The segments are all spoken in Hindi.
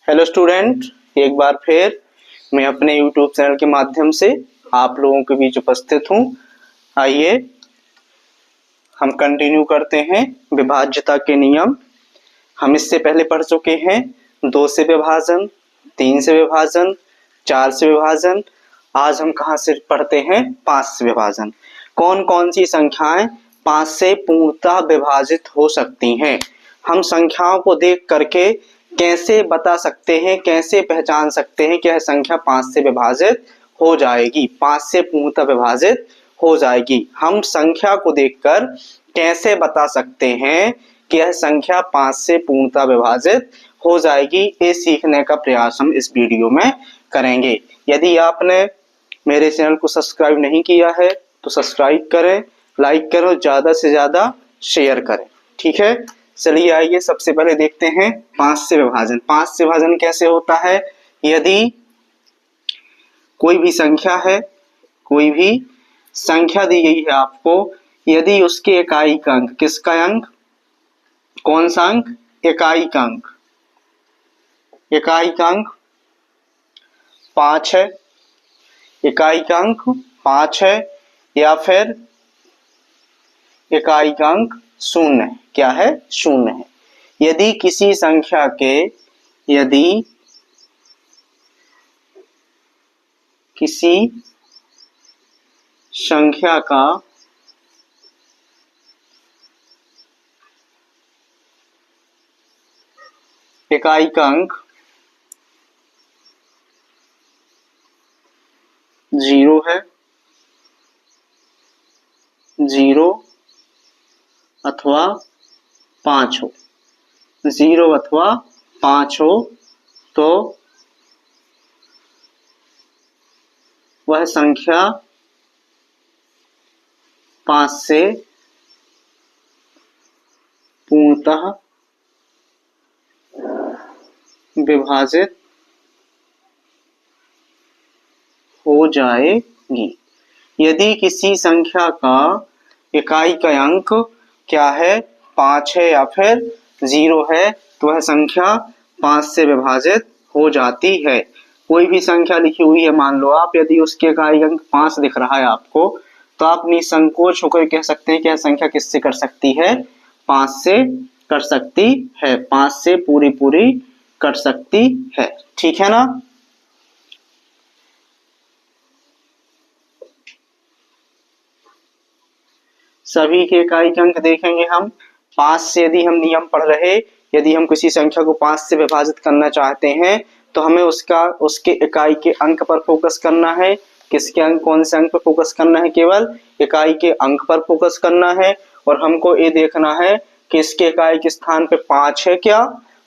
हेलो स्टूडेंट, एक बार फिर मैं अपने यूट्यूब चैनल के माध्यम से आप लोगों के बीच उपस्थित हूँ। आइए हम कंटिन्यू करते हैं विभाज्यता के नियम। हम इससे पहले पढ़ चुके हैं 2 से विभाजन, 3 से विभाजन, 4 से विभाजन। आज हम कहाँ से पढ़ते हैं? 5 से विभाजन। कौन कौन सी संख्याएं 5 से पूर्णतः विभाजित हो सकती हैं? हम संख्याओं को देख करके कैसे बता सकते हैं, कैसे पहचान सकते हैं कि यह संख्या 5 से विभाजित हो जाएगी, 5 से पूर्णतः विभाजित हो जाएगी। हम संख्या को देखकर कैसे बता सकते हैं कि यह संख्या 5 से पूर्णतः विभाजित हो जाएगी, ये सीखने का प्रयास हम इस वीडियो में करेंगे। यदि आपने मेरे चैनल को सब्सक्राइब नहीं किया है तो सब्सक्राइब करें, लाइक करें, ज्यादा से ज्यादा शेयर करें। ठीक है, चलिए आइए सबसे पहले देखते हैं 5 से विभाजन। 5 से विभाजन कैसे होता है? यदि कोई भी संख्या है, कोई भी संख्या दी गई है आपको, यदि उसके इकाई का अंक, किसका अंक, कौन सा अंक? इकाई का अंक, इकाई का अंक 5 है, इकाई का अंक 5 है, या फिर इकाई का अंक 0 है। क्या है? 0 है। यदि किसी संख्या के, यदि किसी संख्या का इकाई का अंक 0 है, 0 अथवा 5 हो, 0 अथवा 5 हो, तो वह संख्या 5 से पूर्णतः विभाजित हो जाएगी। यदि किसी संख्या का इकाई का अंक क्या है? 5 है या फिर 0 है, तो वह संख्या 5 से विभाजित हो जाती है। कोई भी संख्या लिखी हुई है, मान लो आप, यदि उसके इकाई अंक 5 दिख रहा है आपको, तो आप निसंकोच होकर कह सकते हैं कि यह संख्या किससे कर सकती है? 5 से कर सकती है, 5 से पूरी पूरी कर सकती है। ठीक है ना? सभी के इकाई के अंक देखेंगे हम। 5 से यदि हम नियम पढ़ रहे, यदि हम किसी संख्या को 5 से विभाजित करना चाहते हैं तो हमें उसके इकाई के अंक पर फोकस करना है। किसके अंक, कौन से अंक पर फोकस करना है? केवल इकाई के अंक पर फोकस करना है। और हमको ये देखना है कि इसके इकाई के स्थान पे 5 है क्या,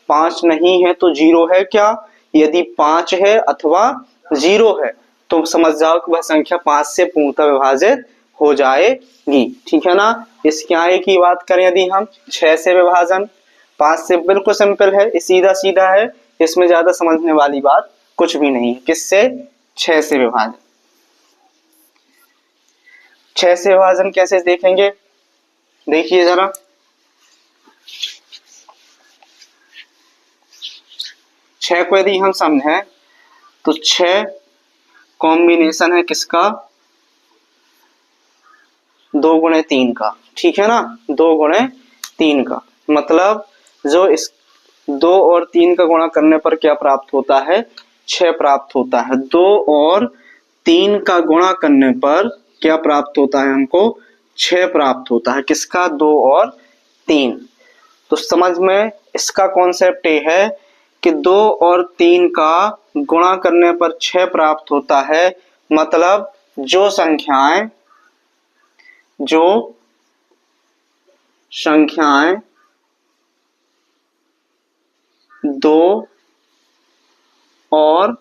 5 नहीं है तो 0 है क्या। यदि 5 है अथवा 0 है तो समझ जाओ कि वह संख्या 5 से पूर्णतः विभाजित हो जाएगी। ठीक है ना? इसके आगे की बात करें, यदि हम 6 से विभाजन, 5 से बिल्कुल सिंपल है, सीधा सीधा है, इसमें ज्यादा समझने वाली बात कुछ भी नहीं है। किससे? 6 से विभाजन। 6 से विभाजन कैसे देखेंगे? देखिए जरा, छह को यदि हम समझें तो 6 कॉम्बिनेशन है किसका? 2 गुणे 3 का। ठीक है ना? 2 गुणे 3 का मतलब जो इस 2 और 3 का गुणा करने पर क्या प्राप्त होता है? 6 प्राप्त होता है। 2 और 3 का गुणा करने पर क्या प्राप्त होता है? हमको 6 प्राप्त होता है। किसका? 2 और 3। तो समझ में इसका कॉन्सेप्ट ये है कि 2 और 3 का गुणा करने पर 6 प्राप्त होता है। मतलब जो संख्याएं 2 और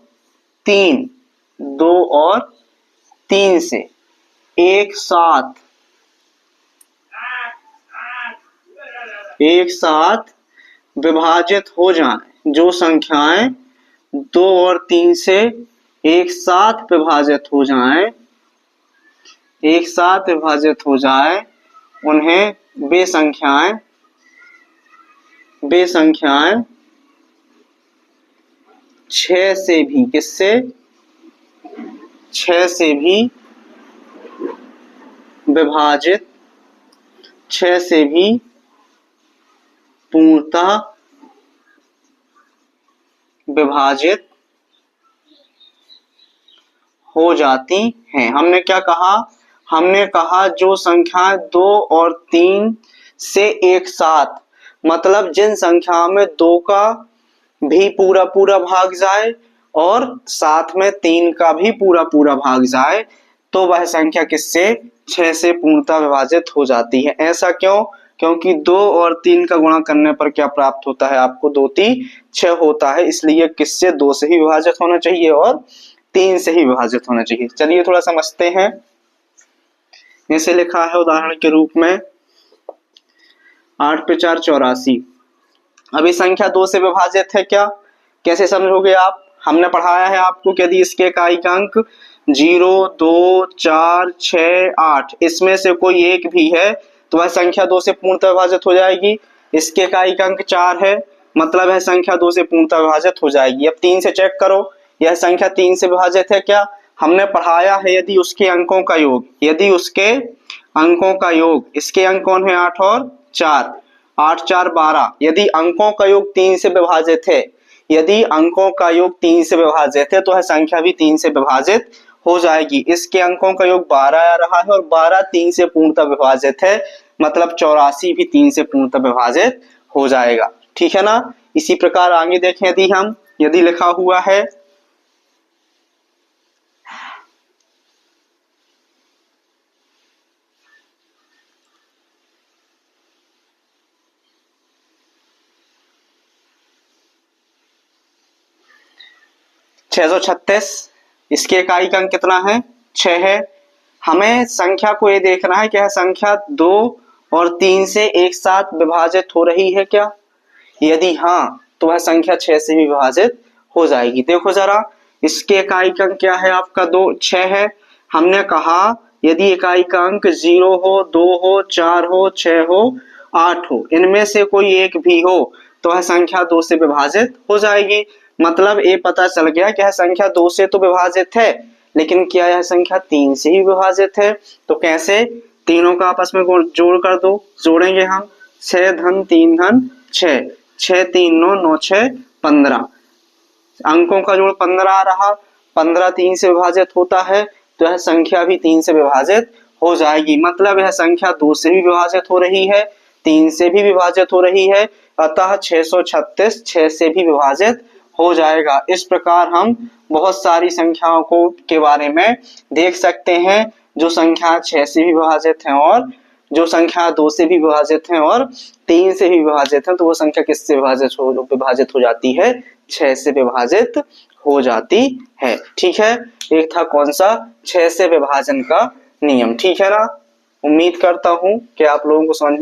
3, 2 और 3 से एक साथ विभाजित हो जाए, जो संख्याएं 2 और 3 से एक साथ विभाजित हो जाएं, एक साथ विभाजित हो जाए, उन्हें वे संख्याएं 6 से भी, किससे? 6 से भी विभाजित, 6 से भी पूर्णतः विभाजित हो जाती हैं। हमने क्या कहा? हमने कहा जो संख्या 2 और 3 से एक साथ, मतलब जिन संख्या में 2 का भी पूरा पूरा भाग जाए और साथ में 3 का भी पूरा पूरा भाग जाए, तो वह संख्या किससे? 6 से पूर्णतः विभाजित हो जाती है। ऐसा क्यों? क्योंकि 2 और 3 का गुणा करने पर क्या प्राप्त होता है आपको? 2 3 6 होता है, इसलिए किससे? 2 से ही विभाजित होना चाहिए और 3 से ही विभाजित होना चाहिए। चलिए थोड़ा समझते हैं। इसे लिखा है उदाहरण के रूप में 8 पे 4 84। अभी संख्या 2 से विभाजित है क्या? कैसे समझोगे आप? हमने पढ़ाया है आपको कि यदि इसके इकाई अंक 0 2 4 6 8 इसमें से कोई एक भी है तो वह संख्या 2 से पूर्णतः विभाजित हो जाएगी। इसके इकाई अंक 4 है, मतलब है संख्या 2 से पूर्णतः विभाजित हो जाएगी। अब 3 से चेक करो, यह संख्या 3 से विभाजित है क्या? हमने पढ़ाया है यदि उसके अंकों का योग, यदि उसके अंकों का योग, इसके अंक कौन है? 8 और 4, 8 4 12। यदि अंकों का योग 3 से विभाजित है, यदि अंकों का योग 3 से विभाजित है तो वह संख्या भी 3 से विभाजित हो जाएगी। इसके अंकों का योग 12 आ रहा है और 12 3 से पूर्णतः विभाजित है, मतलब 84 भी 3 से पूर्णतः विभाजित हो जाएगा। ठीक है ना? इसी प्रकार आगे देखें, यदि लिखा हुआ है 636, इसके इकाई अंक कितना है? 6 है। हमें संख्या को ये देखना है कि यह संख्या 2 और 3 से एक साथ विभाजित हो रही है क्या? यदि हाँ तो वह संख्या 6 से भी विभाजित हो जाएगी। देखो जरा, इसके इकाई अंक क्या है आपका? 2 6 है। हमने कहा यदि इकाई का अंक 0 हो 2 हो 4 हो 6 हो 8 हो, इनमें से कोई एक भी हो तो वह संख्या 2 से विभाजित हो जाएगी। मतलब ये पता चल गया कि यह संख्या 2 से तो विभाजित है, लेकिन क्या यह संख्या 3 से ही विभाजित है? तो कैसे? तीनों का आपस में जोड़ कर दो। जोड़ेंगे हम 6 धन 3 धन 6, 6 3 9 9 6 15। अंकों का जोड़ 15 आ रहा, 15 3 से विभाजित होता है तो यह संख्या भी 3 से विभाजित हो जाएगी। मतलब यह संख्या 2 से भी विभाजित हो रही है, 3 से भी विभाजित हो रही है, अतः 636 6 से भी विभाजित हो जाएगा। इस प्रकार हम बहुत सारी संख्याओं को के बारे में देख सकते हैं जो संख्या 6 से भी विभाजित हैं और जो संख्या 2 से भी विभाजित हैं और 3 से भी विभाजित हैं, तो वो संख्या किससे विभाजित हो जाती है? 6 से विभाजित हो जाती है। ठीक है, एक था कौन सा? 6 से विभाजन का नियम। ठीक है ना? उम्मीद करता हूं कि आप लोगों को समझ में